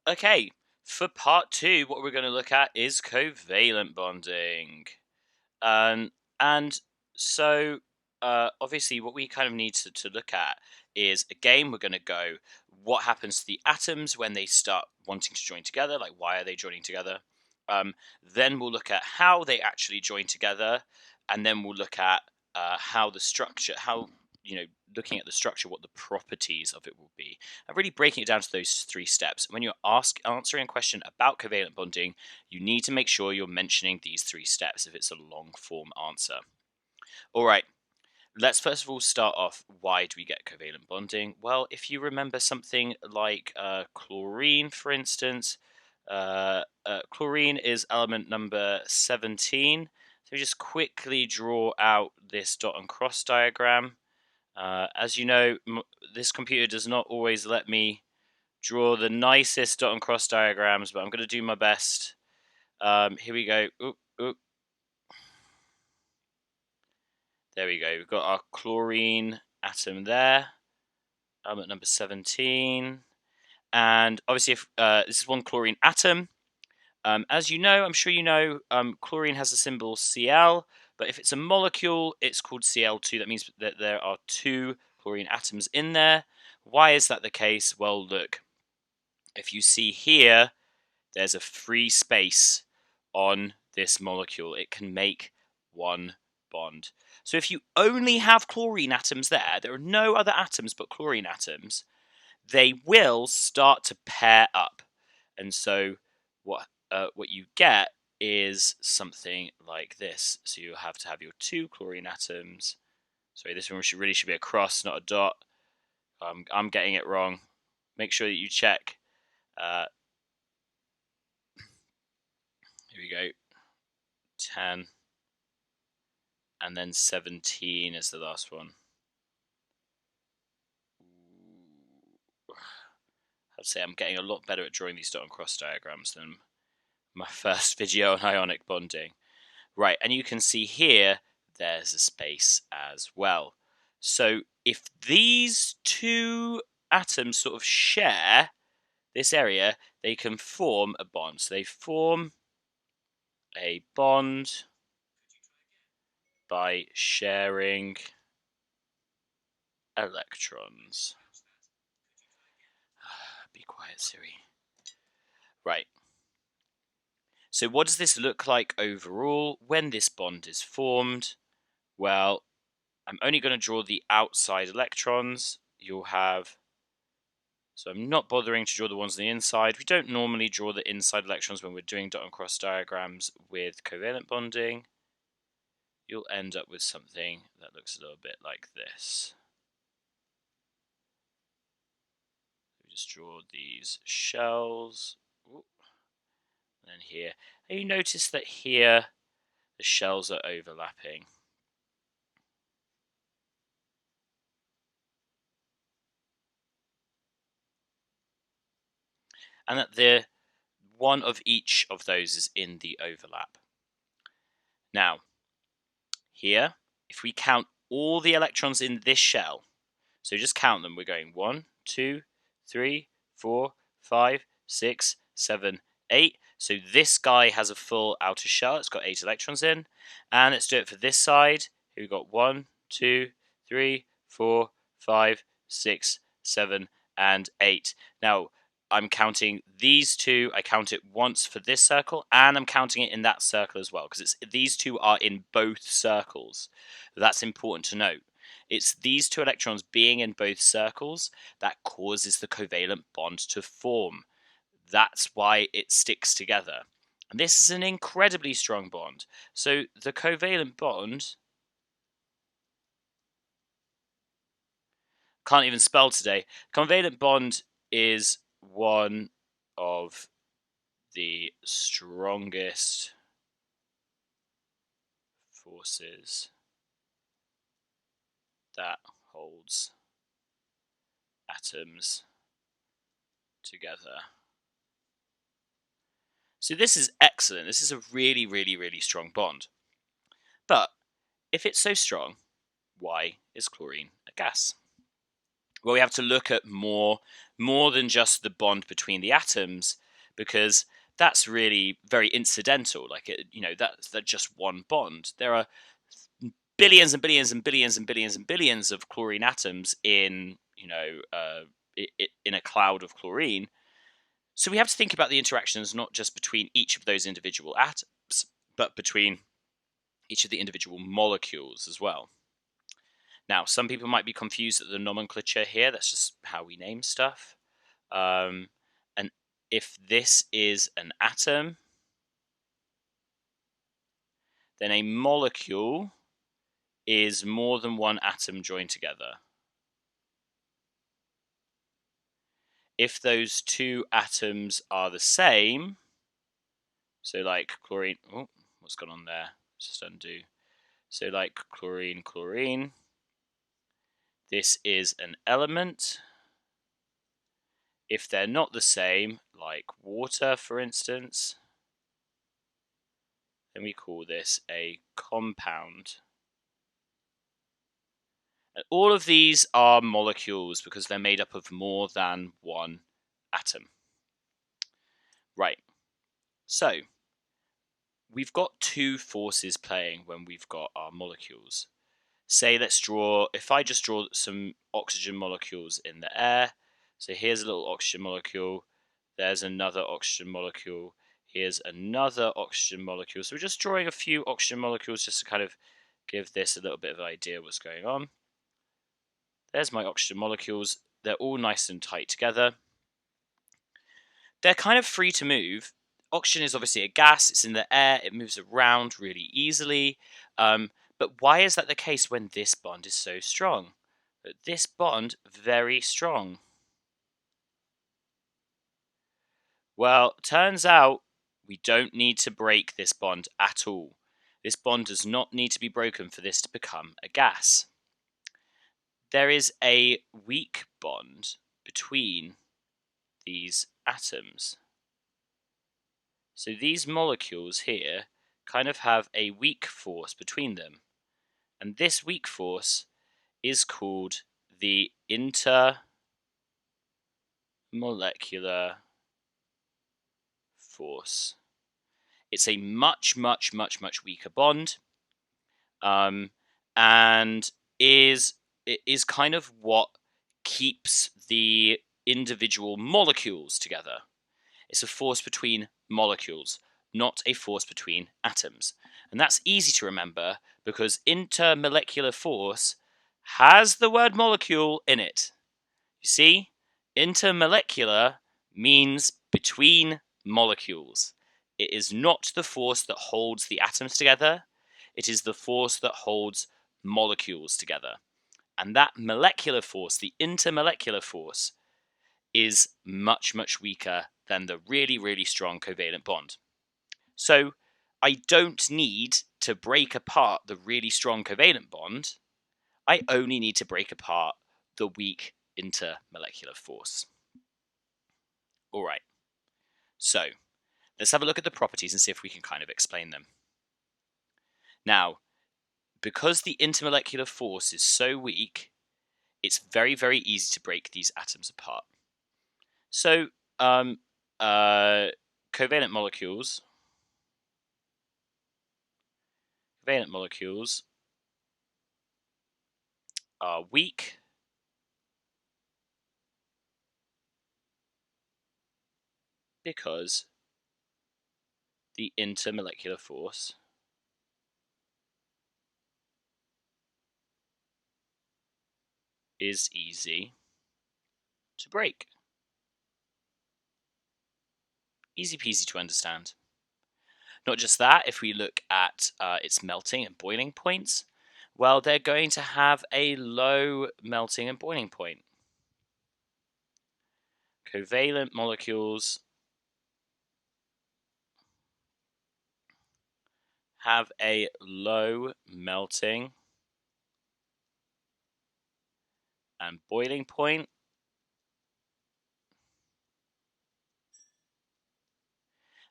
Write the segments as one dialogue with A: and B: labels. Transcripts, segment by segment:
A: Okay, for part two, what we're going to look at is covalent bonding. And so, obviously, what we kind of need to look at is, again, we're going to go what happens to the atoms when they start wanting to join together, like why are they joining together? Then we'll look at how they actually join together, and then we'll look at how the structure, looking at the structure, what the properties of it will be, and really breaking it down to those three steps. When you're answering a question about covalent bonding, you need to make sure you're mentioning these three steps if it's a long form answer. All right, let's first of all start off. Why do we get covalent bonding? Well, if you remember something like chlorine, for instance, chlorine is element number 17. So just quickly draw out this dot and cross diagram. As you know, this computer does not always let me draw the nicest dot and cross diagrams, but I'm going to do my best. Here we go. Oop, oop. There we go. We've got our chlorine atom there, element number 17. And obviously, if this is one chlorine atom. As you know, I'm sure you know, chlorine has the symbol Cl, but if it's a molecule, it's called Cl2. That means that there are two chlorine atoms in there. Why is that the case? Well, look, if you see here, there's a free space on this molecule. It can make one bond. So if you only have chlorine atoms there are no other atoms but chlorine atoms, they will start to pair up. And so what you get is something like this. So you have to have your two chlorine atoms. Sorry, this one really should be a cross, not a dot. I'm getting it wrong. Make sure that you check. Here we go. 10. And then 17 is the last one. I'd say I'm getting a lot better at drawing these dot and cross diagrams than my first video on ionic bonding. Right, and you can see here, there's a space as well. So if these two atoms sort of share this area, they can form a bond. So they form a bond by sharing electrons. Be quiet, Siri. Right. So what does this look like overall when this bond is formed? Well, I'm only going to draw the outside electrons. You'll have... So I'm not bothering to draw the ones on the inside. We don't normally draw the inside electrons when we're doing dot and cross diagrams with covalent bonding. You'll end up with something that looks a little bit like this. We just draw these shells. Ooh. And then here. And you notice that here the shells are overlapping. And that one of each of those is in the overlap. Now, here, if we count all the electrons in this shell, so just count them, we're going 1, 2, 3, 4, 5, 6, 7, 8. So this guy has a full outer shell, it's got 8 electrons in. And let's do it for this side. Here we've got 1, 2, 3, 4, 5, 6, 7, and 8. Now, I'm counting these two. I count it once for this circle, and I'm counting it in that circle as well, because these two are in both circles. That's important to note. It's these two electrons being in both circles that causes the covalent bond to form. That's why it sticks together. And this is an incredibly strong bond. So the covalent bond... Can't even spell today. Covalent bond is one of the strongest forces that holds atoms together. So this is excellent. This is a really, really, really strong bond. But if it's so strong, why is chlorine a gas? Well, we have to look at more than just the bond between the atoms, because that's really very incidental. Like that's just one bond. There are billions and billions and billions and billions and billions of chlorine atoms in in a cloud of chlorine. So we have to think about the interactions not just between each of those individual atoms, but between each of the individual molecules as well. Now, some people might be confused at the nomenclature here. That's just how we name stuff. And if this is an atom, then a molecule is more than one atom joined together. If those two atoms are the same, so like chlorine, oh, what's gone on there? Let's just undo. So like chlorine, chlorine, this is an element. If they're not the same, like water, for instance, then we call this a compound. And all of these are molecules because they're made up of more than one atom. Right, so we've got two forces playing when we've got our molecules. Say if I just draw some oxygen molecules in the air, so here's a little oxygen molecule, there's another oxygen molecule, here's another oxygen molecule. So we're just drawing a few oxygen molecules just to kind of give this a little bit of an idea what's going on. There's my oxygen molecules. They're all nice and tight together. They're kind of free to move. Oxygen is obviously a gas. It's in the air. It moves around really easily. But why is that the case when this bond is so strong? This bond, very strong. Well, turns out we don't need to break this bond at all. This bond does not need to be broken for this to become a gas. There is a weak bond between these atoms. So these molecules here kind of have a weak force between them. And this weak force is called the intermolecular force. It's a much, much, much, much weaker bond, and it is kind of what keeps the individual molecules together. It's a force between molecules, not a force between atoms. And that's easy to remember because intermolecular force has the word molecule in it. You see, intermolecular means between molecules. It is not the force that holds the atoms together. It is the force that holds molecules together. And that molecular force, the intermolecular force, is much, much weaker than the really, really strong covalent bond. So I don't need to break apart the really strong covalent bond. I only need to break apart the weak intermolecular force. All right, so let's have a look at the properties and see if we can kind of explain them. Now, because the intermolecular force is so weak, it's very, very easy to break these atoms apart. So, covalent molecules are weak because the intermolecular force is easy to break. Easy peasy to understand. Not just that, if we look at its melting and boiling points, well, they're going to have a low melting and boiling point. Covalent molecules have a low melting and boiling point.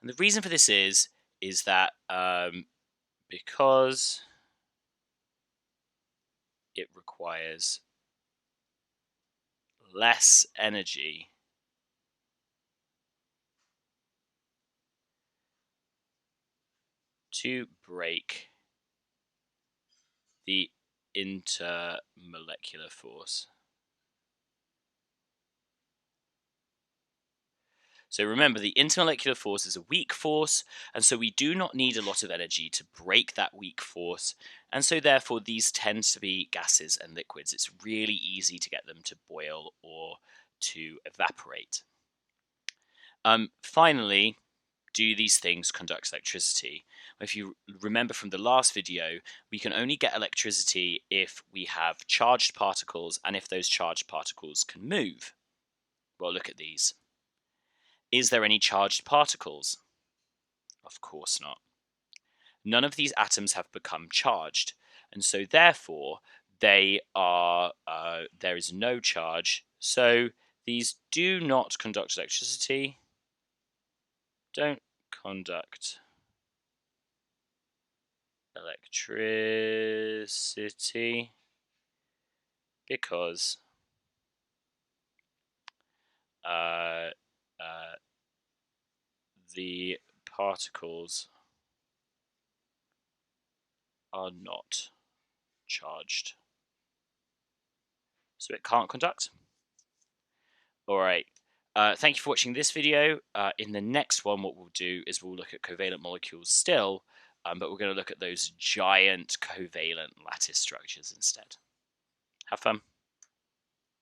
A: And the reason for this is that because it requires less energy to break the intermolecular force. So remember, the intermolecular force is a weak force, and so we do not need a lot of energy to break that weak force, and so therefore these tend to be gases and liquids. It's really easy to get them to boil or to evaporate. Finally, do these things conduct electricity? If you remember from the last video, we can only get electricity if we have charged particles and if those charged particles can move. Well, look at these. Is there any charged particles? Of course not. None of these atoms have become charged, and so therefore there is no charge. So these do not conduct electricity. Don't conduct electricity because the particles are not charged. So it can't conduct. All right. Thank you for watching this video. In the next one, what we'll do is we'll look at covalent molecules still, but we're going to look at those giant covalent lattice structures instead. Have fun.